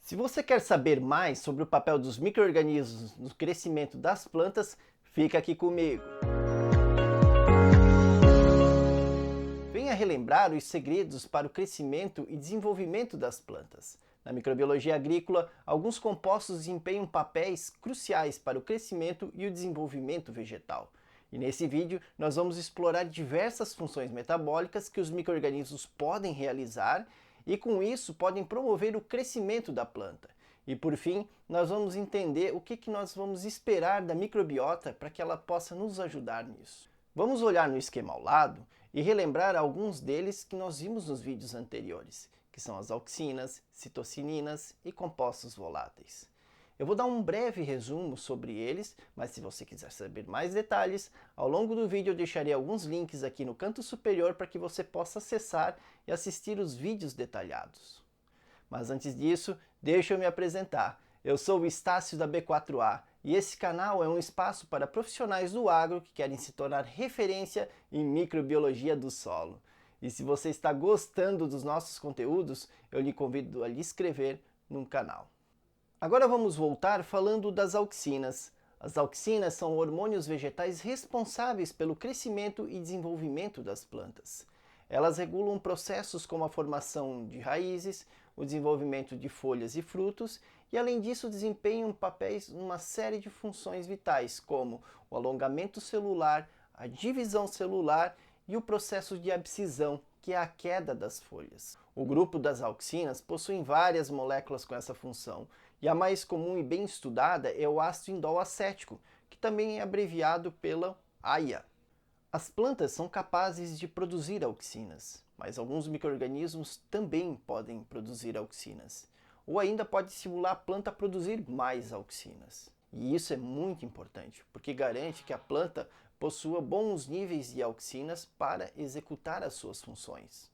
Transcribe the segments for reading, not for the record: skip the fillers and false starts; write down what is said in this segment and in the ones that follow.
Se você quer saber mais sobre o papel dos micro-organismos no crescimento das plantas, fica aqui comigo. Venha relembrar os segredos para o crescimento e desenvolvimento das plantas. Na microbiologia agrícola, alguns compostos desempenham papéis cruciais para o crescimento e o desenvolvimento vegetal. E nesse vídeo nós vamos explorar diversas funções metabólicas que os micro-organismos podem realizar e com isso podem promover o crescimento da planta. E por fim, nós vamos entender o que nós vamos esperar da microbiota para que ela possa nos ajudar nisso. Vamos olhar no esquema ao lado e relembrar alguns deles que nós vimos nos vídeos anteriores, que são as auxinas, citocininas e compostos voláteis. Eu vou dar um breve resumo sobre eles, mas se você quiser saber mais detalhes, ao longo do vídeo eu deixarei alguns links aqui no canto superior para que você possa acessar e assistir os vídeos detalhados. Mas antes disso, deixa eu me apresentar. Eu sou o Estácio da B4A e esse canal é um espaço para profissionais do agro que querem se tornar referência em microbiologia do solo. E se você está gostando dos nossos conteúdos, eu lhe convido a lhe inscrever no canal. Agora vamos voltar falando das auxinas. As auxinas são hormônios vegetais responsáveis pelo crescimento e desenvolvimento das plantas. Elas regulam processos como a formação de raízes, o desenvolvimento de folhas e frutos e, além disso, desempenham papéis em uma série de funções vitais, como o alongamento celular, a divisão celular e o processo de abscisão, que é a queda das folhas. O grupo das auxinas possui várias moléculas com essa função, e a mais comum e bem estudada é o ácido indol acético, que também é abreviado pela AIA. As plantas são capazes de produzir auxinas, mas alguns micro-organismos também podem produzir auxinas, ou ainda pode estimular a planta a produzir mais auxinas. E isso é muito importante, porque garante que a planta possua bons níveis de auxinas para executar as suas funções.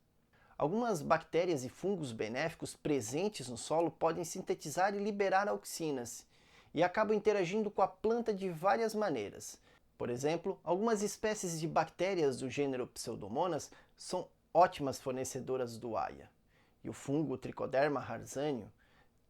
Algumas bactérias e fungos benéficos presentes no solo podem sintetizar e liberar auxinas e acabam interagindo com a planta de várias maneiras. Por exemplo, algumas espécies de bactérias do gênero Pseudomonas são ótimas fornecedoras do AIA. E o fungo Trichoderma harzâneo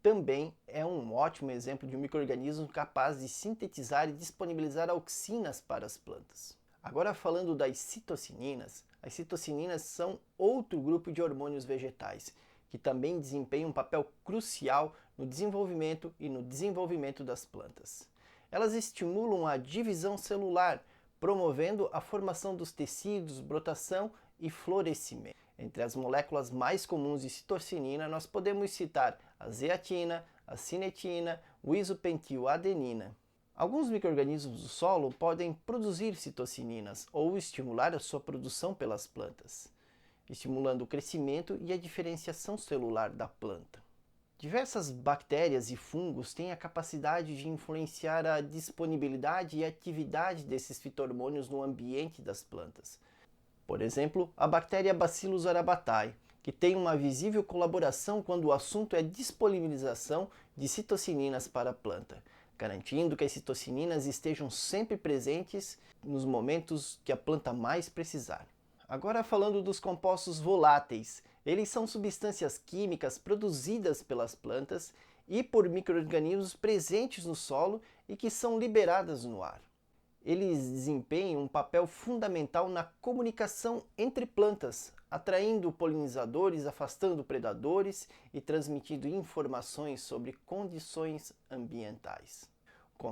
também é um ótimo exemplo de um micro-organismo capaz de sintetizar e disponibilizar auxinas para as plantas. Agora falando das citocininas, as citocininas são outro grupo de hormônios vegetais, que também desempenham um papel crucial no desenvolvimento e no desenvolvimento das plantas. Elas estimulam a divisão celular, promovendo a formação dos tecidos, brotação e florescimento. Entre as moléculas mais comuns de citocinina, nós podemos citar a zeatina, a cinetina, o isopentiladenina. Alguns micro-organismos do solo podem produzir citocininas ou estimular a sua produção pelas plantas, estimulando o crescimento e a diferenciação celular da planta. Diversas bactérias e fungos têm a capacidade de influenciar a disponibilidade e atividade desses fito-hormônios no ambiente das plantas. Por exemplo, a bactéria Bacillus arabatae, que tem uma visível colaboração quando o assunto é disponibilização de citocininas para a planta, garantindo que as citocininas estejam sempre presentes nos momentos que a planta mais precisar. Agora falando dos compostos voláteis, eles são substâncias químicas produzidas pelas plantas e por micro-organismos presentes no solo e que são liberadas no ar. Eles desempenham um papel fundamental na comunicação entre plantas, atraindo polinizadores, afastando predadores e transmitindo informações sobre condições ambientais.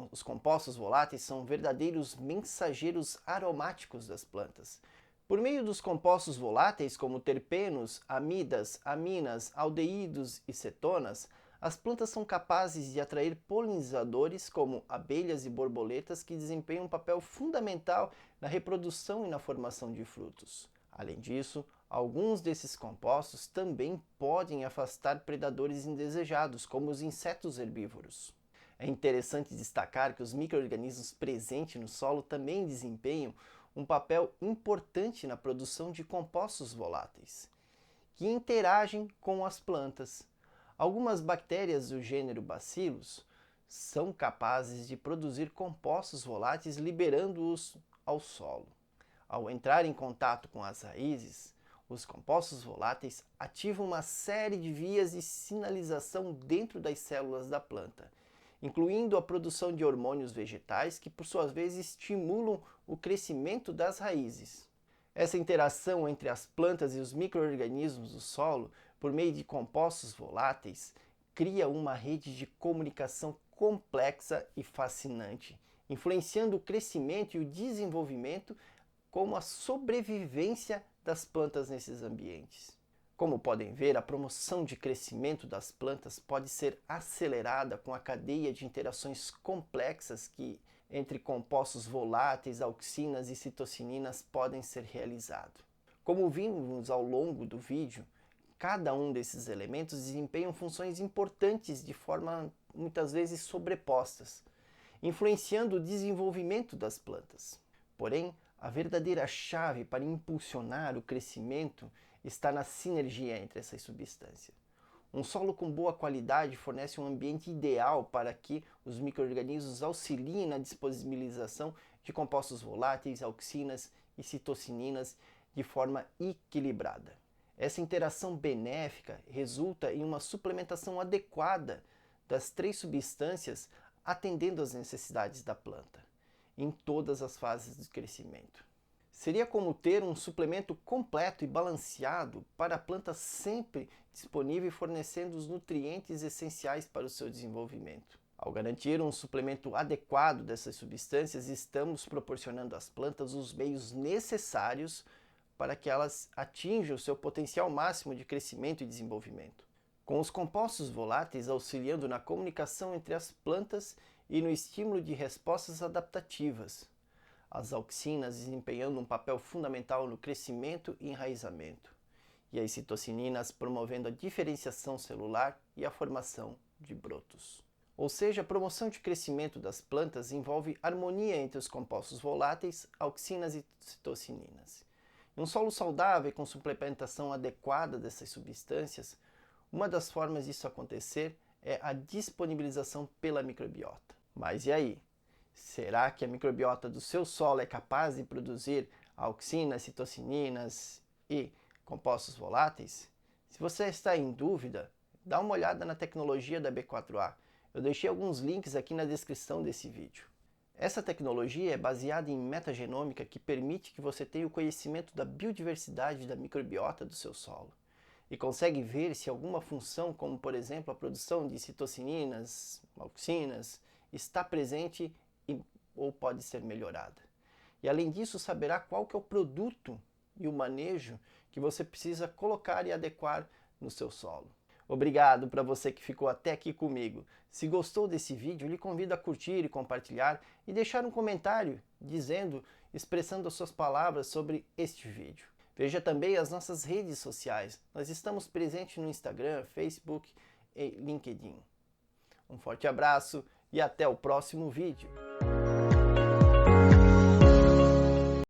Os compostos voláteis são verdadeiros mensageiros aromáticos das plantas. Por meio dos compostos voláteis, como terpenos, amidas, aminas, aldeídos e cetonas, as plantas são capazes de atrair polinizadores como abelhas e borboletas que desempenham um papel fundamental na reprodução e na formação de frutos. Além disso, alguns desses compostos também podem afastar predadores indesejados, como os insetos herbívoros. É interessante destacar que os micro-organismos presentes no solo também desempenham um papel importante na produção de compostos voláteis, que interagem com as plantas. Algumas bactérias do gênero Bacillus são capazes de produzir compostos voláteis liberando-os ao solo. Ao entrar em contato com as raízes, Os compostos voláteis ativam uma série de vias de sinalização dentro das células da planta, incluindo a produção de hormônios vegetais que, por sua vez, estimulam o crescimento das raízes. Essa interação entre as plantas e os micro-organismos do solo, por meio de compostos voláteis, cria uma rede de comunicação complexa e fascinante, influenciando o crescimento e o desenvolvimento, como a sobrevivência das plantas nesses ambientes. Como podem ver, a promoção de crescimento das plantas pode ser acelerada com a cadeia de interações complexas que, entre compostos voláteis, auxinas e citocininas, podem ser realizado. Como vimos ao longo do vídeo, cada um desses elementos desempenham funções importantes de forma muitas vezes sobrepostas, influenciando o desenvolvimento das plantas. Porém, a verdadeira chave para impulsionar o crescimento está na sinergia entre essas substâncias. Um solo com boa qualidade fornece um ambiente ideal para que os micro-organismos auxiliem na disponibilização de compostos voláteis, auxinas e citocininas de forma equilibrada. Essa interação benéfica resulta em uma suplementação adequada das três substâncias, atendendo às necessidades da planta em todas as fases de crescimento. Seria como ter um suplemento completo e balanceado para a planta, sempre disponível e fornecendo os nutrientes essenciais para o seu desenvolvimento. Ao garantir um suplemento adequado dessas substâncias, estamos proporcionando às plantas os meios necessários para que elas atinjam o seu potencial máximo de crescimento e desenvolvimento. Com os compostos voláteis auxiliando na comunicação entre as plantas e no estímulo de respostas adaptativas, as auxinas desempenhando um papel fundamental no crescimento e enraizamento, e as citocininas promovendo a diferenciação celular e a formação de brotos. Ou seja, a promoção de crescimento das plantas envolve harmonia entre os compostos voláteis, auxinas e citocininas. Em um solo saudável e com suplementação adequada dessas substâncias, uma das formas disso acontecer é a disponibilização pela microbiota. Mas e aí? Será que a microbiota do seu solo é capaz de produzir auxinas, citocininas e compostos voláteis? Se você está em dúvida, dá uma olhada na tecnologia da B4A. Eu deixei alguns links aqui na descrição desse vídeo. Essa tecnologia é baseada em metagenômica, que permite que você tenha o conhecimento da biodiversidade da microbiota do seu solo e consegue ver se alguma função, como por exemplo a produção de citocininas, auxinas, está presente ou pode ser melhorada. E além disso, saberá qual que é o produto e o manejo que você precisa colocar e adequar no seu solo. Obrigado para você que ficou até aqui comigo. Se gostou desse vídeo, lhe convido a curtir e compartilhar e deixar um comentário expressando as suas palavras sobre este vídeo. Veja também as nossas redes sociais. Nós estamos presentes no Instagram, Facebook e LinkedIn. Um forte abraço e até o próximo vídeo.